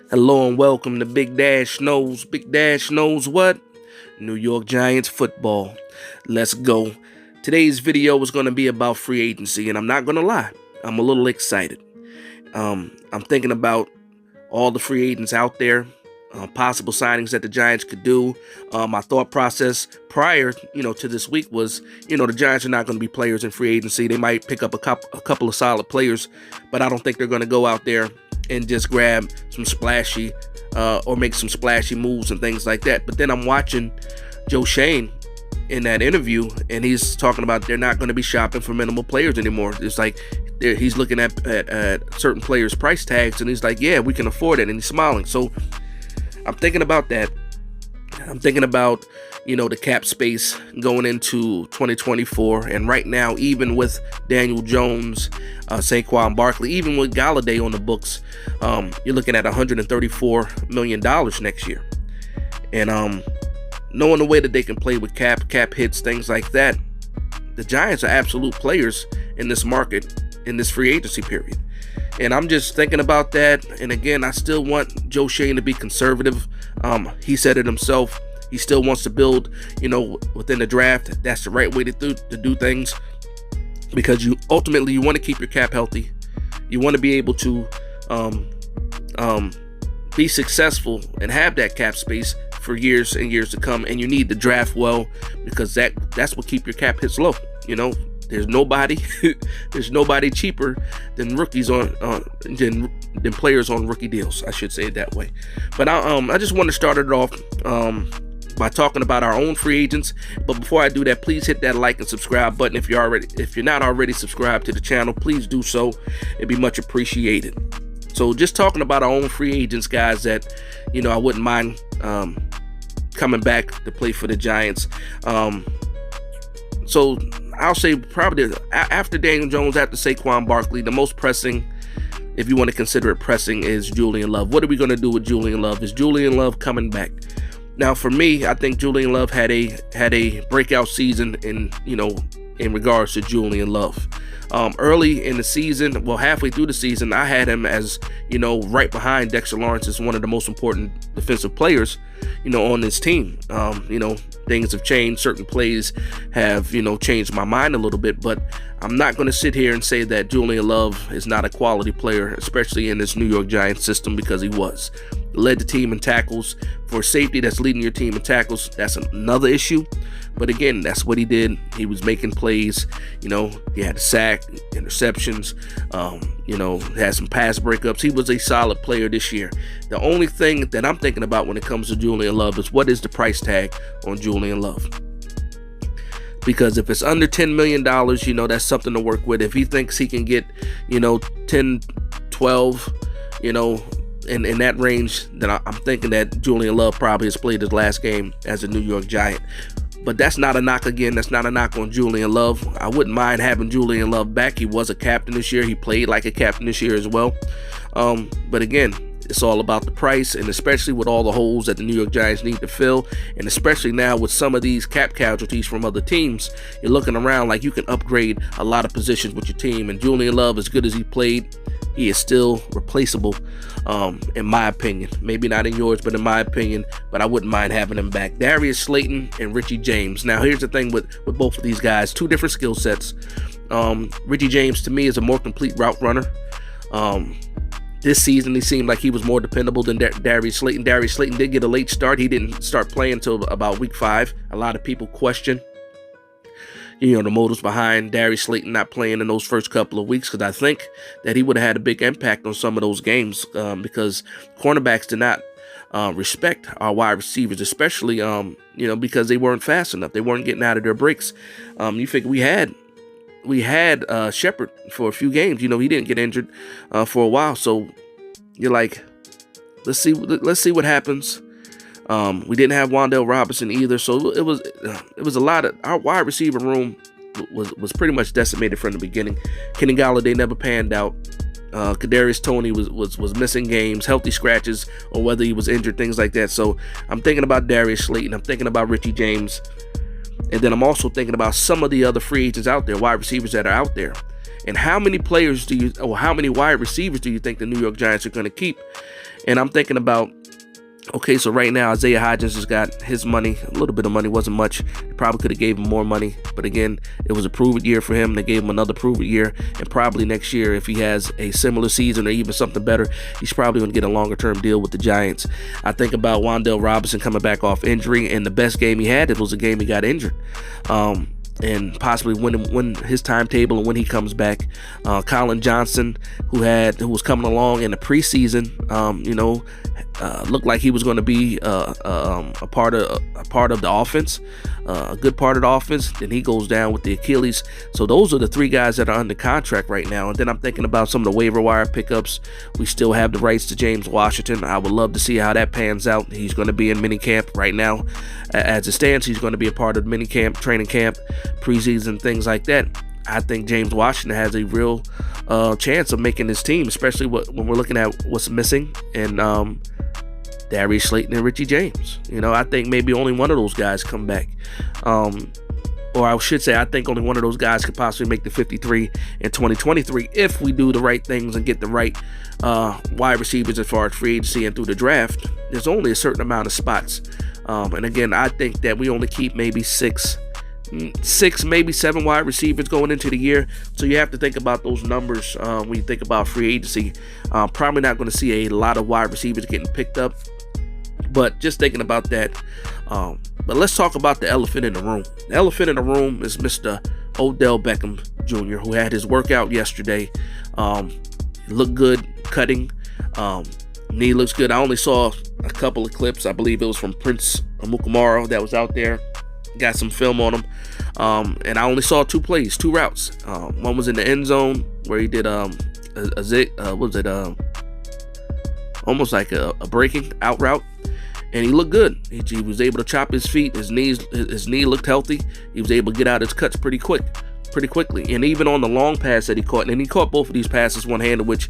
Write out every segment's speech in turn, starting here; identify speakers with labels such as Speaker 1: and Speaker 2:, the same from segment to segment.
Speaker 1: Hello and welcome to Big Dash Knows. Big Dash knows what? New York Giants football. Let's go. Today's video is going to be about free agency, and I'm not going to lie, I'm a little excited. I'm thinking about all the free agents out there, possible signings that the Giants could do. My thought process prior, to this week was, the Giants are not going to be players in free agency. They might pick up a couple of solid players, but I don't think they're going to go out there and just grab some splashy or make some splashy moves and things like that. But then I'm watching Joe Schoen in that interview, and he's talking about they're not going to be shopping for minimal players anymore. It's like he's looking at certain players' price tags, and he's like, yeah, we can afford it, and he's smiling. So I'm thinking about that. I'm thinking about, the cap space going into 2024. And right now, even with Daniel Jones, Saquon Barkley, even with Galladay on the books, you're looking at $134 million next year. And knowing the way that they can play with cap hits, things like that, the Giants are absolute players in this market, in this free agency period. And I'm just thinking about that. And again, I still want Joe Schoen to be conservative. He said it himself. He still wants to build, within the draft. That's the right way to do things, because you ultimately want to keep your cap healthy. You want to be able to be successful and have that cap space for years and years to come. And you need to draft well, because that's what keep your cap hits low. There's nobody cheaper than rookies than players on rookie deals. I should say it that way. But I just want to start it off by talking about our own free agents. But before I do that, please hit that like and subscribe button if you're not already subscribed to the channel. Please do so. It'd be much appreciated. So just talking about our own free agents, guys, that I wouldn't mind coming back to play for the Giants. So I'll say probably after Daniel Jones, after Saquon Barkley, the most pressing, if you want to consider it pressing, is Julian Love. What are we going to do with Julian Love? Is Julian Love coming back? Now, for me, I think Julian Love had a breakout season in regards to Julian Love. Early in the season, halfway through the season, I had him as, right behind Dexter Lawrence as one of the most important defensive players, on this team. Things have changed. Certain plays have, changed my mind a little bit, but I'm not going to sit here and say that Julian Love is not a quality player, especially in this New York Giants system, because he was. Led the team in tackles. For safety that's leading your team in tackles, that's another issue. But again, that's what he did. He was making plays. He had a sack, interceptions, had some pass breakups. He was a solid player this year. The only thing that I'm thinking about when it comes to Julian Love is, what is the price tag on Julian Love? Because if it's under $10 million, that's something to work with. If he thinks he can get, 10, 12, in that range, then I'm thinking that Julian Love probably has played his last game as a New York Giant. But that's not a knock again. That's not a knock on Julian Love. I wouldn't mind having Julian Love back. He was a captain this year. He played like a captain this year as well. But again, it's all about the price, and especially with all the holes that the New York Giants need to fill, and especially now with some of these cap casualties from other teams, you're looking around like you can upgrade a lot of positions with your team. And Julian Love, as good as he played, he is still replaceable, in my opinion. Maybe not in yours, but in my opinion. But I wouldn't mind having him back. Darius Slayton and Richie James. Now, here's the thing with both of these guys. Two different skill sets. Richie James, to me, is a more complete route runner. This season, he seemed like he was more dependable than Darius Slayton. Darius Slayton did get a late start. He didn't start playing until about week 5. A lot of people question the motives behind Darius Slayton not playing in those first couple of weeks, because I think that he would have had a big impact on some of those games, because cornerbacks did not respect our wide receivers, especially because they weren't fast enough. They weren't getting out of their breaks. You figure we had Shepard for a few games. He didn't get injured for a while, so you're like, let's see what happens. We didn't have Wan'Dale Robinson either, so it was a lot of our wide receiver room was pretty much decimated from the beginning. Kenny Galladay never panned out. Kadarius Toney was missing games, healthy scratches, or whether he was injured, things like that. So I'm thinking about Darius Slayton. I'm thinking about Richie James, and then I'm also thinking about some of the other free agents out there, wide receivers that are out there. And how many players how many wide receivers do you think the New York Giants are going to keep? And I'm thinking about, okay, so right now Isaiah Hodgins has got his money, a little bit of money, wasn't much. They probably could have gave him more money, but again, it was a prove-it year for him. They gave him another prove-it year, and probably next year, if he has a similar season or even something better, he's probably going to get a longer-term deal with the Giants. I think about Wan'Dale Robinson coming back off injury, and the best game he had, it was a game he got injured. And possibly win his timetable and when he comes back. Colin Johnson, who was coming along in the preseason, looked like he was going to be a part of the offense, a good part of the offense. Then he goes down with the Achilles. So those are the three guys that are under contract right now. And then I'm thinking about some of the waiver wire pickups. We still have the rights to James Washington. I would love to see how that pans out. He's going to be in minicamp right now. As it stands, he's going to be a part of minicamp, training camp, preseason, things like that. I think James Washington has a real chance of making his team, especially when we're looking at what's missing and Darius Slayton and Richie James. I think maybe only one of those guys come back. Or I should say, I think only one of those guys could possibly make the 53 in 2023 if we do the right things and get the right wide receivers as far as free agency and through the draft. There's only a certain amount of spots. And again, I think that we only keep maybe six, maybe 7 wide receivers going into the year. So you have to think about those numbers when you think about free agency. Probably not going to see a lot of wide receivers getting picked up, but just thinking about that. But let's talk about the elephant in the room. The elephant in the room is Mr. Odell Beckham Jr., who had his workout yesterday. He looked good cutting. Knee looks good. I only saw a couple of clips. I believe it was from Prince Amukamara that was out there. Got some film on him. And I only saw 2 plays, 2 routes. One was in the end zone where he did almost like a breaking out route. And he looked good. He was able to chop his feet. His knee looked healthy. He was able to get out his cuts pretty quickly. And even on the long pass that he caught, and he caught both of these passes one-handed, which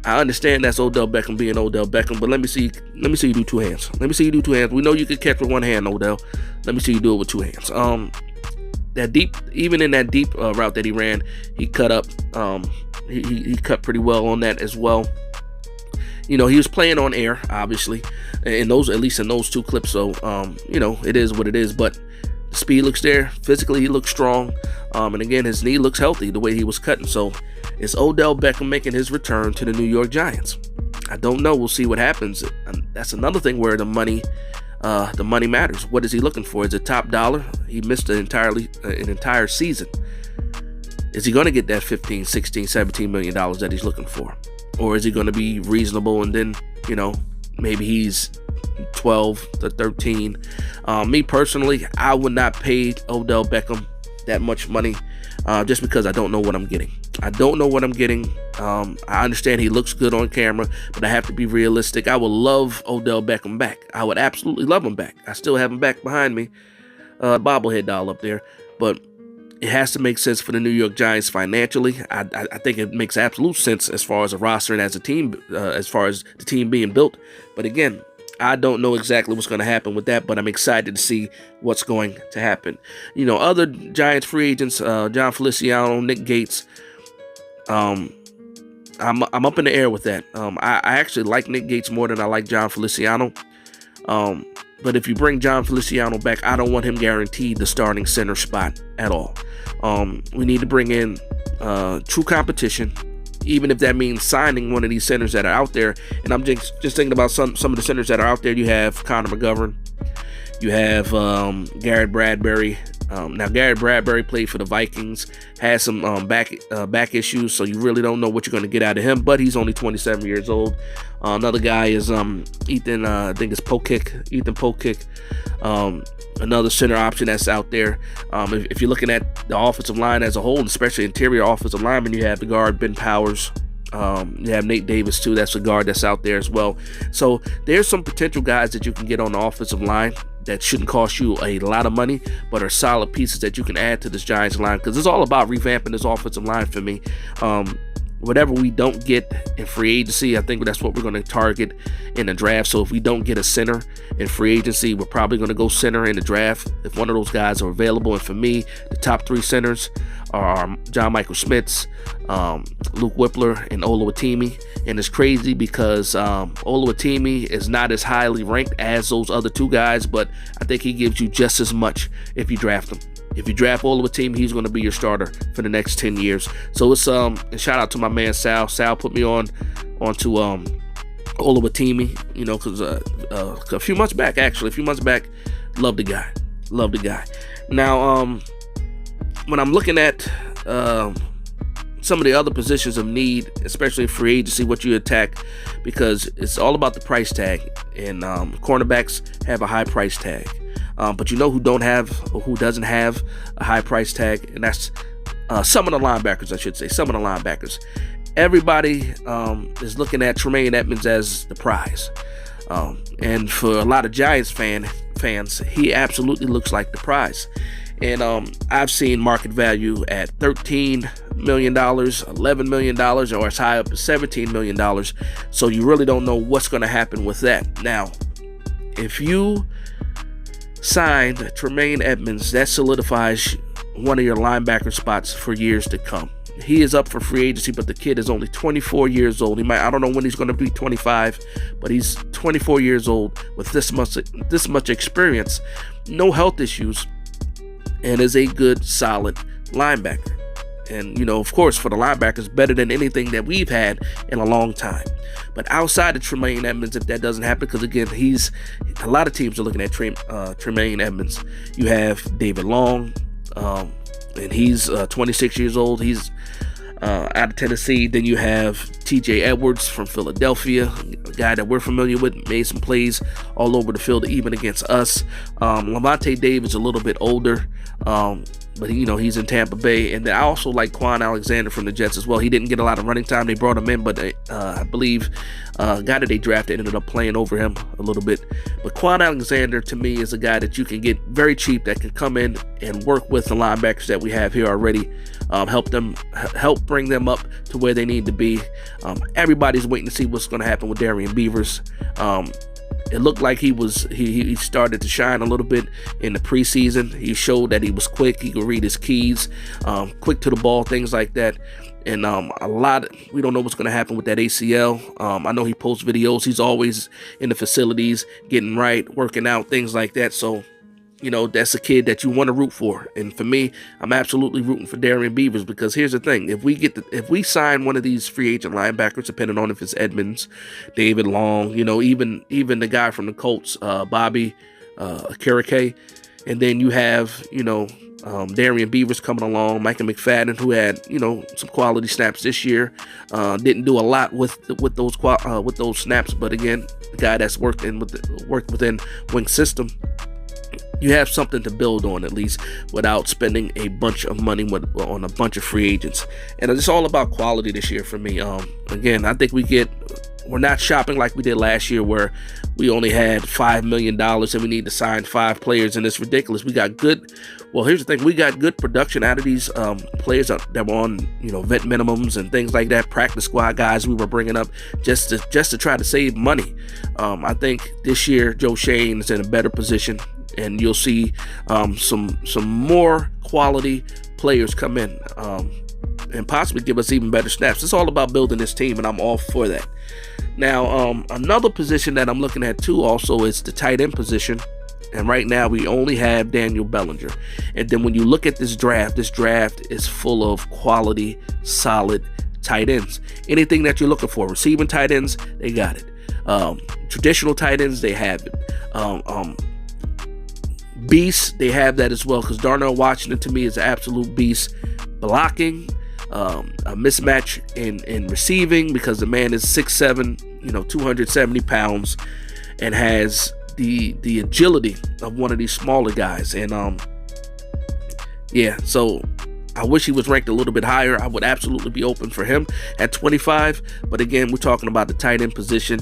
Speaker 1: I understand that's Odell Beckham being Odell Beckham, but let me see you do 2 hands. Let me see you do 2 hands. We know you could catch with 1 hand, Odell. Let me see you do it with 2 hands. Even in that deep route that he ran, he cut up. He cut pretty well on that as well. He was playing on air, obviously, at least in those 2 clips. So, it is what it is. But the speed looks there. Physically, he looks strong. And again, his knee looks healthy the way he was cutting. So, it's Odell Beckham making his return to the New York Giants. I don't know. We'll see what happens. And that's another thing where the money matters. What is he looking for? Is it top dollar? He missed an entire season. Is he going to get that $15, $16, $17 million that he's looking for? Or is he going to be reasonable and then, maybe he's 12 to 13? Me personally, I would not pay Odell Beckham that much money just because I don't know what I'm getting. I understand he looks good on camera, but I have to be realistic. I would love Odell Beckham back. I would absolutely love him back. I still have him back behind me, bobblehead doll up there. But it has to make sense for the New York Giants financially. I think it makes absolute sense as far as a roster and as a team, as far as the team being built. But again, I don't know exactly what's going to happen with that, but I'm excited to see what's going to happen. Other Giants free agents, John Feliciano, Nick Gates. I'm up in the air with that. I actually like Nick Gates more than I like John Feliciano. But if you bring John Feliciano back, I don't want him guaranteed the starting center spot at all. We need to bring in true competition, even if that means signing one of these centers that are out there. And I'm just thinking about some of the centers that are out there. You have Connor McGovern. You have Garrett Bradbury. Now, Garrett Bradbury played for the Vikings, has some back issues, so you really don't know what you're going to get out of him, but he's only 27 years old. Another guy is Ethan, I think it's Ethan Pokic, another center option that's out there. If you're looking at the offensive line as a whole, and especially interior offensive lineman, you have the guard Ben Powers. You have Nate Davis too. That's a guard that's out there as well. So there's some potential guys that you can get on the offensive line that shouldn't cost you a lot of money, but are solid pieces that you can add to this Giants line, because it's all about revamping this offensive line for me. whatever we don't get in free agency, I think that's what we're going to target in the draft. So if we don't get a center in free agency, we're probably going to go center in the draft if one of those guys are available. And for me, the top 3 centers are John Michael Schmitz, Luke Whippler, and Oluwatimi. And it's crazy because Oluwatimi is not as highly ranked as those other 2 guys, but I think he gives you just as much if you draft him. If you draft Oluwatimi, he's going to be your starter for the next 10 years. So it's and shout out to my man Sal. Sal put me onto Oluwatimi, you know, because a few months back, loved the guy. Now, when I'm looking at some of the other positions of need, especially in free agency, what you attack, because it's all about the price tag, and cornerbacks have a high price tag. But you know who doesn't have a high price tag, and that's some of the linebackers, I should say. Some of the linebackers. Everybody is looking at Tremaine Edmonds as the prize. And for a lot of Giants fans, he absolutely looks like the prize. And I've seen market value at $13 million, $11 million, or as high up as $17 million. So you really don't know what's going to happen with that. Now, if you signed Tremaine Edmonds, that solidifies one of your linebacker spots for years to come. He is up for free agency, but the kid is only 24 years old. I don't know when he's going to be 25, but he's 24 years old with this much experience, no health issues, and is a good, solid linebacker. And, you know, of course, for the linebackers, better than anything that we've had in a long time. But outside of Tremaine Edmonds, if that doesn't happen, because again, a lot of teams are looking at Tremaine Edmonds. You have David Long, and he's 26 years old. He's out of Tennessee. Then you have T.J. Edwards from Philadelphia, a guy that we're familiar with, made some plays all over the field, even against us. Lavonte Davis, a little bit older, but you know, he's in Tampa Bay. And then I also like Quan Alexander from the Jets as well. He didn't get a lot of running time. They brought him in, but I believe a guy that they drafted ended up playing over him a little bit. But Quan Alexander, to me, is a guy that you can get very cheap, that can come in and work with the linebackers that we have here already, help bring them up to where they need to be. Everybody's waiting to see what's going to happen with Darian Beavers. It looked like he started to shine a little bit in the preseason. He showed that he was quick. He could read his keys, quick to the ball, things like that. And we don't know what's going to happen with that ACL. I know he posts videos. He's always in the facilities, getting right, working out, things like that. So, you know, that's a kid that you want to root for. And for me, I'm absolutely rooting for Darian Beavers, because here's the thing. If we sign one of these free agent linebackers, depending on if it's Edmonds, David Long, you know, even the guy from the Colts, Bobby Kirike, and then you have, you know, Darian Beavers coming along, Micah McFadden, who had, you know, some quality snaps this year, didn't do a lot with those snaps, but again, the guy that's worked within Wink's system. You have something to build on, at least, without spending a bunch of money on a bunch of free agents. And it's all about quality this year for me. Again, I think we're not shopping like we did last year, where we only had $5 million and we need to sign 5 players, and it's ridiculous. Here's the thing. We got good production out of these players that were on, you know, vet minimums and things like that, practice squad guys we were bringing up just to try to save money. I think this year Joe Shane is in a better position, and you'll see some more quality players come in and possibly give us even better snaps. It's all about building this team, and I'm all for that. Now, another position that I'm looking at too also is the tight end position. And right now we only have Daniel Bellinger. And then when you look at this draft is full of quality, solid tight ends. Anything that you're looking for, receiving tight ends, they got it. Traditional tight ends, they have it. Beasts, they have that as well, because Darnell Washington to me is an absolute beast. Blocking, a mismatch in receiving, because the man is 6'7", you know, 270 pounds, and has the agility of one of these smaller guys. And so I wish he was ranked a little bit higher. I would absolutely be open for him at 25. But again, we're talking about the tight end position.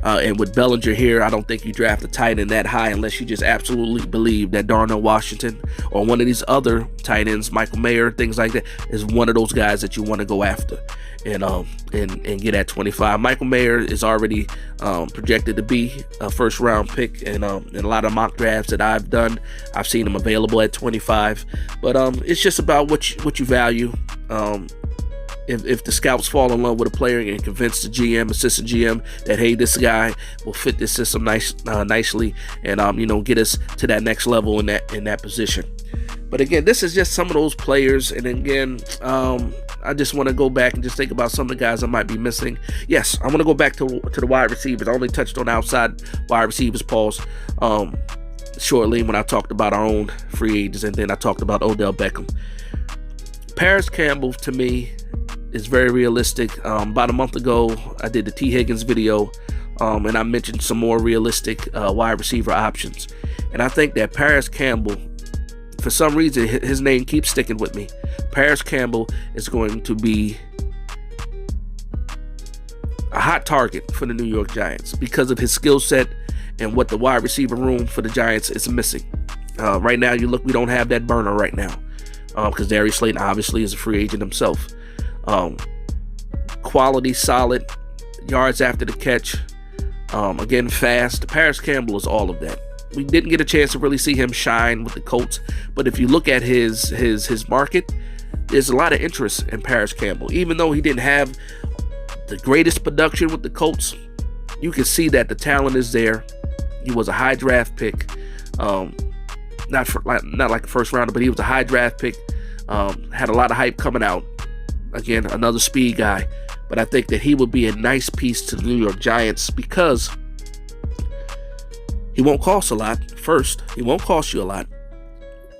Speaker 1: And with Bellinger here, I don't think you draft a tight end that high unless you just absolutely believe that Darnell Washington or one of these other tight ends, Michael Mayer, things like that, is one of those guys that you want to go after and get at 25. Michael Mayer is already projected to be a first-round pick, and in a lot of mock drafts that I've done, I've seen him available at 25. But it's just about what you value. If the scouts fall in love with a player and convince the GM, assistant GM, that hey, this guy will fit this system nicely, and get us to that next level in that position. But again, this is just some of those players, and again, I just want to go back and just think about some of the guys I might be missing. Yes, I want to go back to the wide receivers. I only touched on outside wide receivers, Pauls, shortly when I talked about our own free agents, and then I talked about Odell Beckham. Paris Campbell, to me, is very realistic. About a month ago, I did the T. Higgins video, and I mentioned some more realistic wide receiver options. And I think that Paris Campbell, for some reason, his name keeps sticking with me. Paris Campbell is going to be a hot target for the New York Giants because of his skill set and what the wide receiver room for the Giants is missing. Right now, we don't have that burner right now because Darius Slayton obviously is a free agent himself. Quality, solid, yards after the catch, again, fast. Paris Campbell is all of that. We didn't get a chance to really see him shine with the Colts, but if you look at his market, there's a lot of interest in Paris Campbell. Even though he didn't have the greatest production with the Colts, you can see that the talent is there. He was a high draft pick, not like a first rounder, but he was a high draft pick. Had a lot of hype coming out. Again, another speed guy, but I think that he would be a nice piece to the New York Giants because he won't cost a lot. First, he won't cost you a lot,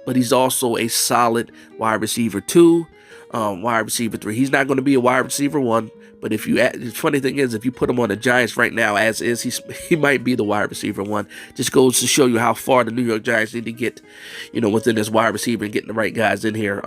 Speaker 1: but he's also a solid wide receiver 2, wide receiver 3. He's not going to be a wide receiver 1, but the funny thing is, if you put him on the Giants right now, as is, he might be the wide receiver 1. Just goes to show you how far the New York Giants need to get, within this wide receiver and getting the right guys in here,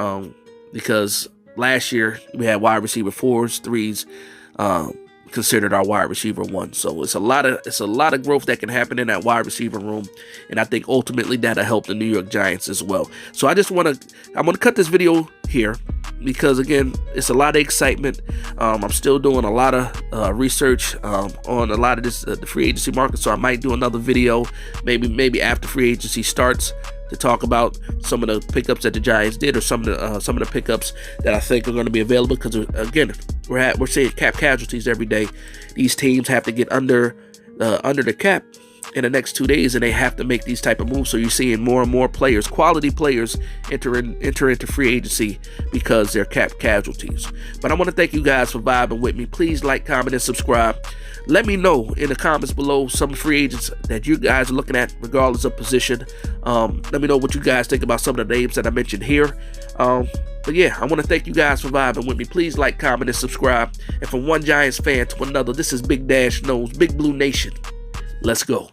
Speaker 1: because last year we had wide receiver 4s, 3s, considered our wide receiver 1. So it's a lot of growth that can happen in that wide receiver room, and I think ultimately that'll help the New York Giants as well. So I'm gonna cut this video here because again, it's a lot of excitement. I'm still doing a lot of research on a lot of this the free agency market, so I might do another video maybe after free agency starts to talk about some of the pickups that the Giants did, or some of the pickups that I think are going to be available. Because again, we're seeing cap casualties every day. These teams have to get under the cap in the next 2 days, and they have to make these type of moves. So you're seeing more and more players, quality players, enter into free agency because they're cap casualties. But I want to thank you guys for vibing with me. Please like, comment, and subscribe. Let me know in the comments below some free agents that you guys are looking at, regardless of position. Let me know what you guys think about some of the names that I mentioned here. But yeah, I want to thank you guys for vibing with me. Please like, comment, and subscribe. And from one Giants fan to another, this is Big Dash Knows, Big Blue Nation. Let's go.